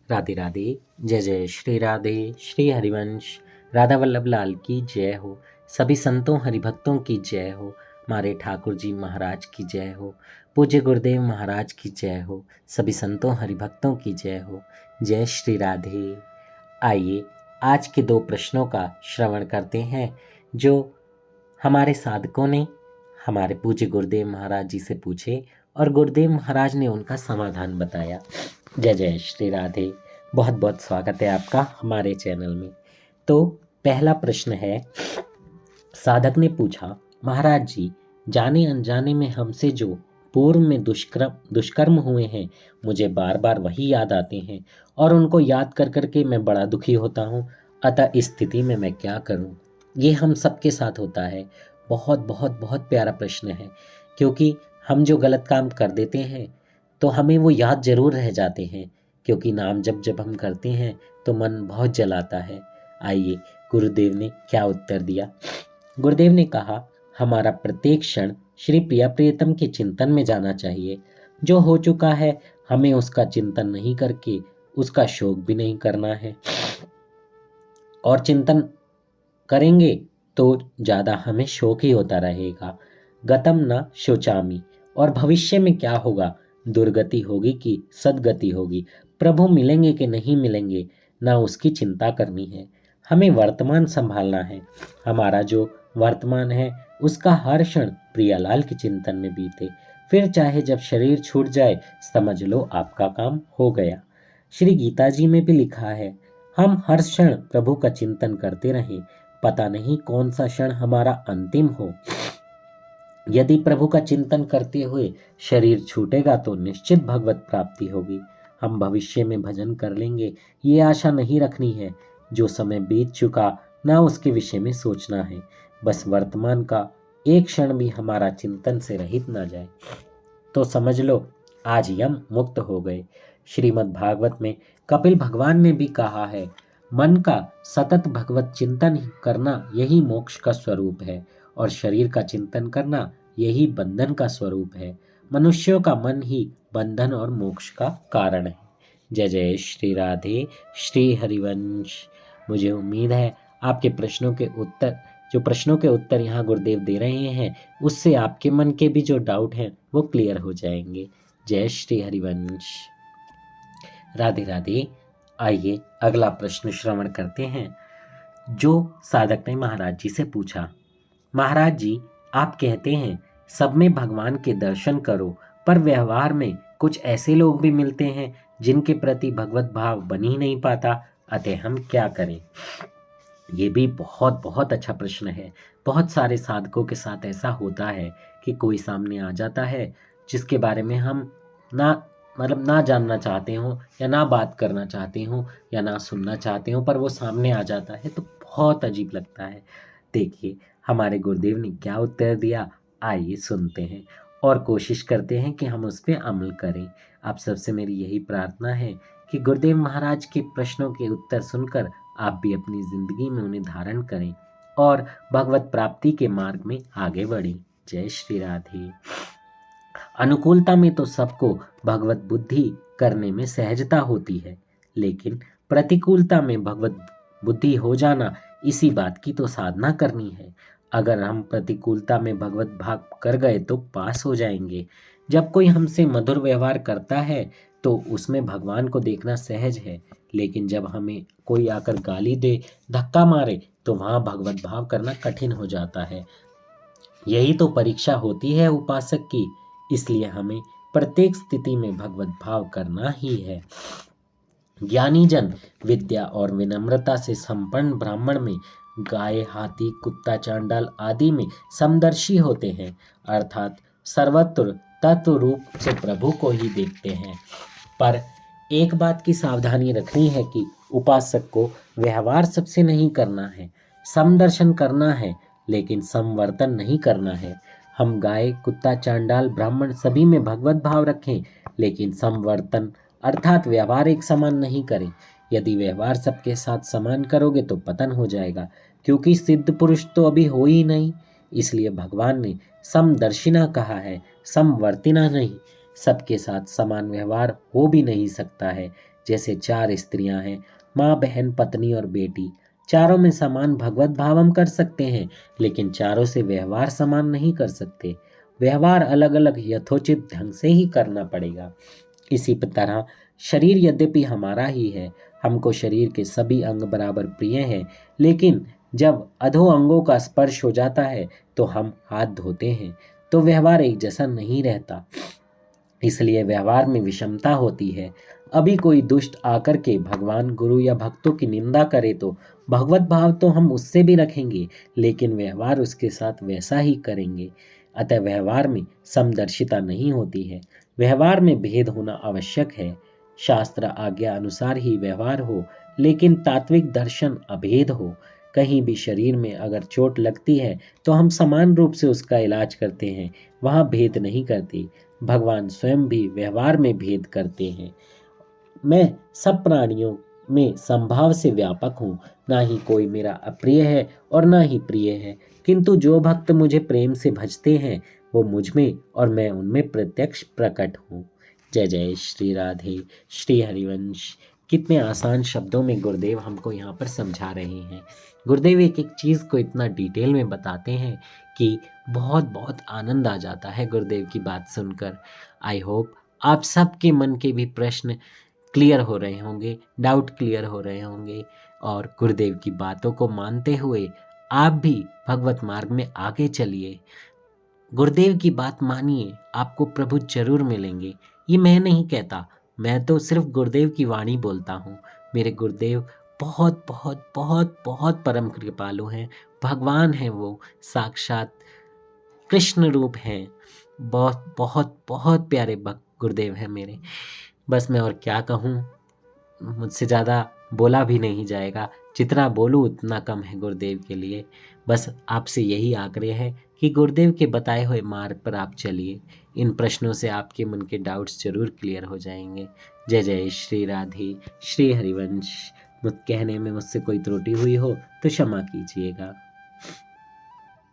राधे राधे। जय जय श्री राधे। श्री हरिवंश राधा वल्लभ लाल की जय हो। सभी संतों हरिभक्तों की जय हो। हमारे ठाकुर जी महाराज की जय हो। पूज्य गुरुदेव महाराज की जय हो। सभी संतों हरिभक्तों की जय हो। जय श्री राधे। आइए आज के दो प्रश्नों का श्रवण करते हैं जो हमारे साधकों ने हमारे पूज्य गुरुदेव महाराज जी से पूछे और गुरुदेव महाराज ने उनका समाधान बताया। जय जय श्री राधे। बहुत बहुत स्वागत है आपका हमारे चैनल में। तो पहला प्रश्न है, साधक ने पूछा, महाराज जी जाने अनजाने में हमसे जो पूर्व में दुष्कर्म हुए हैं मुझे बार बार वही याद आते हैं और उनको याद कर करके मैं बड़ा दुखी होता हूँ। अतः इस स्थिति में मैं क्या करूँ? ये हम सबके साथ होता है। बहुत बहुत बहुत प्यारा प्रश्न है, क्योंकि हम जो गलत काम कर देते हैं तो हमें वो याद जरूर रह जाते हैं, क्योंकि नाम जब हम करते हैं तो मन बहुत जलाता है। आइए गुरुदेव ने क्या उत्तर दिया। गुरुदेव ने कहा, हमारा प्रत्येक क्षण श्री प्रिया प्रियतम के चिंतन में जाना चाहिए। जो हो चुका है हमें उसका चिंतन नहीं करके उसका शोक भी नहीं करना है, और चिंतन करेंगे तो ज़्यादा हमें शोक ही होता रहेगा। गतम न शोचामी। और भविष्य में क्या होगा, दुर्गति होगी कि सदगति होगी, प्रभु मिलेंगे कि नहीं मिलेंगे, ना उसकी चिंता करनी है। हमें वर्तमान संभालना है। हमारा जो वर्तमान है उसका हर क्षण प्रियालाल के चिंतन में बीते। फिर चाहे जब शरीर छूट जाए समझ लो आपका काम हो गया। श्री गीता जी में भी लिखा है, हम हर क्षण प्रभु का चिंतन करते रहें, पता नहीं कौन सा क्षण हमारा अंतिम हो। यदि प्रभु का चिंतन करते हुए शरीर छूटेगा तो निश्चित भगवत प्राप्ति होगी। हम भविष्य में भजन कर लेंगे ये आशा नहीं रखनी है। जो समय बीत चुका ना उसके विषय में सोचना है। बस वर्तमान का एक क्षण भी हमारा चिंतन से रहित ना जाए तो समझ लो आज यम मुक्त हो गए। श्रीमद् भागवत में कपिल भगवान ने भी कहा है, मन का सतत भगवत चिंतन करना यही मोक्ष का स्वरूप है और शरीर का चिंतन करना यही बंधन का स्वरूप है। मनुष्यों का मन ही बंधन और मोक्ष का कारण है। जय जय श्री राधे। श्री हरिवंश। मुझे उम्मीद है आपके प्रश्नों के उत्तर यहाँ गुरुदेव दे रहे हैं, उससे आपके मन के भी जो डाउट हैं वो क्लियर हो जाएंगे। जय श्री हरिवंश। राधे राधे। आइए अगला प्रश्न श्रवण करते हैं जो साधक ने महाराज जी से पूछा। महाराज जी, आप कहते हैं सब में भगवान के दर्शन करो, पर व्यवहार में कुछ ऐसे लोग भी मिलते हैं जिनके प्रति भगवत भाव बन ही नहीं पाता, अतः हम क्या करें? ये भी बहुत बहुत अच्छा प्रश्न है। बहुत सारे साधकों के साथ ऐसा होता है कि कोई सामने आ जाता है जिसके बारे में हम ना जानना चाहते हो या ना बात करना चाहते हो या ना सुनना चाहते हो, पर वो सामने आ जाता है तो बहुत अजीब लगता है। देखिए हमारे गुरुदेव ने क्या उत्तर दिया, आइए सुनते हैं और कोशिश करते हैं कि हम उस पर अमल करें। आप सबसे मेरी यही प्रार्थना है कि गुरुदेव महाराज के प्रश्नों के उत्तर सुनकर आप भी अपनी जिंदगी में उन्हें धारण करें और भगवत प्राप्ति के मार्ग में आगे बढ़ें। जय श्री राधे। अनुकूलता में तो सबको भगवत बुद्धि करने में सहजता होती है, लेकिन प्रतिकूलता में भगवत बुद्धि हो जाना इसी बात की तो साधना करनी है। अगर हम प्रतिकूलता में भगवत भाव कर गए तो पास हो जाएंगे। जब कोई हमसे मधुर व्यवहार करता है तो उसमें भगवान को देखना सहज है, लेकिन जब हमें कोई आकर गाली दे, धक्का मारे, तो वहाँ भगवत भाव करना कठिन हो जाता है। यही तो परीक्षा होती है उपासक की, इसलिए हमें प्रत्येक स्थिति में भगवत भाव करना ही है। ज्ञानी जन विद्या और विनम्रता से संपन्न ब्राह्मण में गाय, हाथी, कुत्ता, चांडाल आदि में समदर्शी होते हैं, अर्थात सर्वत्र तत्व रूप से प्रभु को ही देखते हैं। पर एक बात की सावधानी रखनी है कि उपासक को व्यवहार सबसे नहीं करना है, समदर्शन करना है, लेकिन समवर्तन नहीं करना है। हम गाय, कुत्ता, चांडाल, ब्राह्मण सभी में भगवत भाव रखें, लेकिन समवर्तन अर्थात व्यवहार एक समान नहीं करें। यदि व्यवहार सबके साथ समान करोगे तो पतन हो जाएगा, क्योंकि सिद्ध पुरुष तो अभी हो ही नहीं। इसलिए भगवान ने समदर्शिना कहा है, समवर्तिना नहीं। सबके साथ समान व्यवहार हो भी नहीं सकता है, जैसे 4 स्त्रियां हैं, माँ, बहन, पत्नी और बेटी। चारों में समान भगवत भाव हम कर सकते हैं, लेकिन चारों से व्यवहार समान नहीं कर सकते। व्यवहार अलग अलग यथोचित ढंग से ही करना पड़ेगा। इसी तरह शरीर यद्यपि हमारा ही है, हमको शरीर के सभी अंग बराबर प्रिय हैं, लेकिन जब अधो अंगों का स्पर्श हो जाता है तो हम हाथ धोते हैं, तो व्यवहार एक जैसा नहीं रहता। इसलिए व्यवहार में विषमता होती है। अभी कोई दुष्ट आकर के भगवान, गुरु या भक्तों की निंदा करे तो भगवत भाव तो हम उससे भी रखेंगे, लेकिन व्यवहार उसके साथ वैसा ही करेंगे। अतः व्यवहार में समदर्शिता नहीं होती है। व्यवहार में भेद होना आवश्यक है। शास्त्र आज्ञा अनुसार ही व्यवहार हो, लेकिन तात्विक दर्शन अभेद हो। कहीं भी शरीर में अगर चोट लगती है तो हम समान रूप से उसका इलाज करते हैं, वहाँ भेद नहीं करते। भगवान स्वयं भी व्यवहार में भेद करते हैं। मैं सब प्राणियों में संभाव से व्यापक हूँ, ना ही कोई मेरा अप्रिय है और ना ही प्रिय है, किंतु जो भक्त मुझे प्रेम से भजते हैं वो मुझ में और मैं उनमें प्रत्यक्ष प्रकट हूँ। जय जय श्री राधे श्री हरिवंश। कितने आसान शब्दों में गुरुदेव हमको यहाँ पर समझा रहे हैं। गुरुदेव एक एक चीज़ को इतना डिटेल में बताते हैं कि बहुत बहुत आनंद आ जाता है गुरुदेव की बात सुनकर। आई होप आप सबके मन के भी प्रश्न क्लियर हो रहे होंगे, डाउट क्लियर हो रहे होंगे, और गुरुदेव की बातों को मानते हुए आप भी भगवत मार्ग में आगे चलिए। गुरुदेव की बात मानिए, आपको प्रभु जरूर मिलेंगे। ये मैं नहीं कहता, मैं तो सिर्फ गुरुदेव की वाणी बोलता हूँ। मेरे गुरुदेव बहुत बहुत बहुत बहुत परम कृपालु हैं, भगवान हैं, वो साक्षात कृष्ण रूप हैं। बहुत बहुत बहुत प्यारे भक्त गुरुदेव हैं मेरे। बस मैं और क्या कहूँ, मुझसे ज़्यादा बोला भी नहीं जाएगा। जितना बोलूँ उतना कम है गुरुदेव के लिए। बस आपसे यही आग्रह है कि गुरुदेव के बताए हुए मार्ग पर आप चलिए। इन प्रश्नों से आपके मन के डाउट्स जरूर क्लियर हो जाएंगे। जय जय श्री राधे श्री हरिवंश। मुझ कहने में मुझसे कोई त्रुटि हुई हो तो क्षमा कीजिएगा।